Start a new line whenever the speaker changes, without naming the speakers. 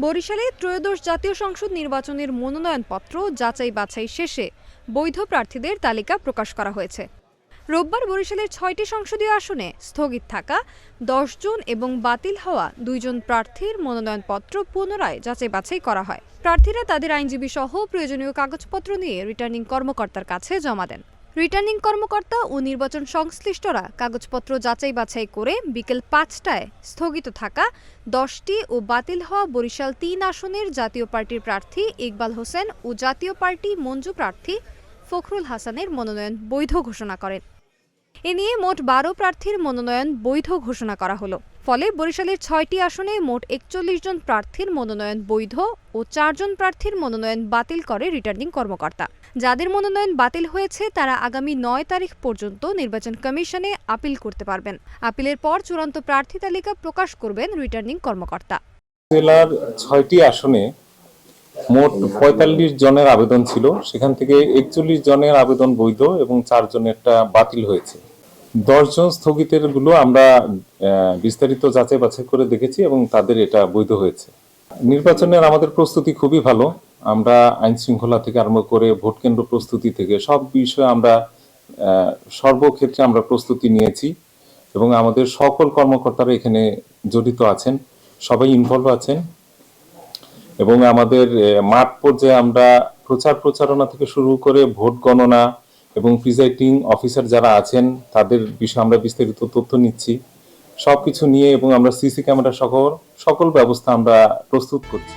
বরিশালে ত্রয়োদশ জাতীয় সংসদ নির্বাচনের মনোনয়নপত্র যাচাই বাছাই শেষে বৈধ প্রার্থীদের তালিকা প্রকাশ করা হয়েছে। রোববার বরিশালের ৬টি সংসদীয় আসনে স্থগিত থাকা ১০ জন এবং বাতিল হওয়া ২ জন প্রার্থীর মনোনয়নপত্র পুনরায় যাচাই বাছাই করা হয়। প্রার্থীরা তাদের আইনজীবী সহ প্রয়োজনীয় কাগজপত্র নিয়ে রিটার্নিং কর্মকর্তার কাছে জমা দেন। রিটার্নিং কর্মকর্তা ও নির্বাচন সংশ্লিষ্টরা কাগজপত্র যাচাই বাছাই করে বিকেল ৫টায় স্থগিত থাকা ১০টি ও বাতিল হওয়া বরিশাল ৩ আসনের জাতীয় পার্টির প্রার্থী ইকবাল হোসেন ও জাতীয় পার্টি মঞ্জু প্রার্থী ফখরুল হাসানের মনোনয়ন বৈধ ঘোষণা করেন। এ নিয়ে মোট ১২ প্রার্থীর মনোনয়ন বৈধ ঘোষণা করা হলো। ফলে বরিশালের ৬টি আসনে মোট ৪১ জন প্রার্থীর মনোনয়ন বৈধ ও ৪ জন প্রার্থীর মনোনয়ন বাতিল করে রিটার্নিং কর্মকর্তা। যাদের মনোনয়ন বাতিল হয়েছে তারা আগামী ৯ তারিখ পর্যন্ত নির্বাচন কমিশনে আপিল করতে পারবেন। আপিলের পর চূড়ান্ত প্রার্থী তালিকা প্রকাশ করবেন রিটার্নিং কর্মকর্তা।
জেলার ৬টি আসনে মোট ৪৫ জনের আবেদন ছিল, সেখান থেকে ৪১ জনের আবেদন বৈধ এবং ৪ জনেরটা বাতিল হয়েছে। ১০ জন স্থগিতের গুলো আমরা বিস্তারিত যাচাই বাছাই করে দেখেছি এবং তাদের এটা বৈধ হয়েছে। নির্বাচনের আমাদের প্রস্তুতি খুবই ভালো। আমরা আইন শৃঙ্খলা থেকে আরম্ভ করে ভোট কেন্দ্র প্রস্তুতি থেকে সব বিষয়ে আমরা সর্বক্ষেত্রে আমরা প্রস্তুতি নিয়েছি এবং আমাদের সকল কর্মকর্তারা এখানে জড়িত আছেন, সবাই ইনভলভ আছেন এবং আমাদের মাঠ পর্যায়ে আমরা প্রচারণা থেকে শুরু করে ভোট গণনা এবং প্রিজাইডিং অফিসার যারা আছেন তাদের বিষয়ে আমরা বিস্তারিত তথ্য নিচ্ছি। সবকিছু নিয়ে এবং আমরা সিসি ক্যামেরা সহ সকল ব্যবস্থা আমরা প্রস্তুত করছি।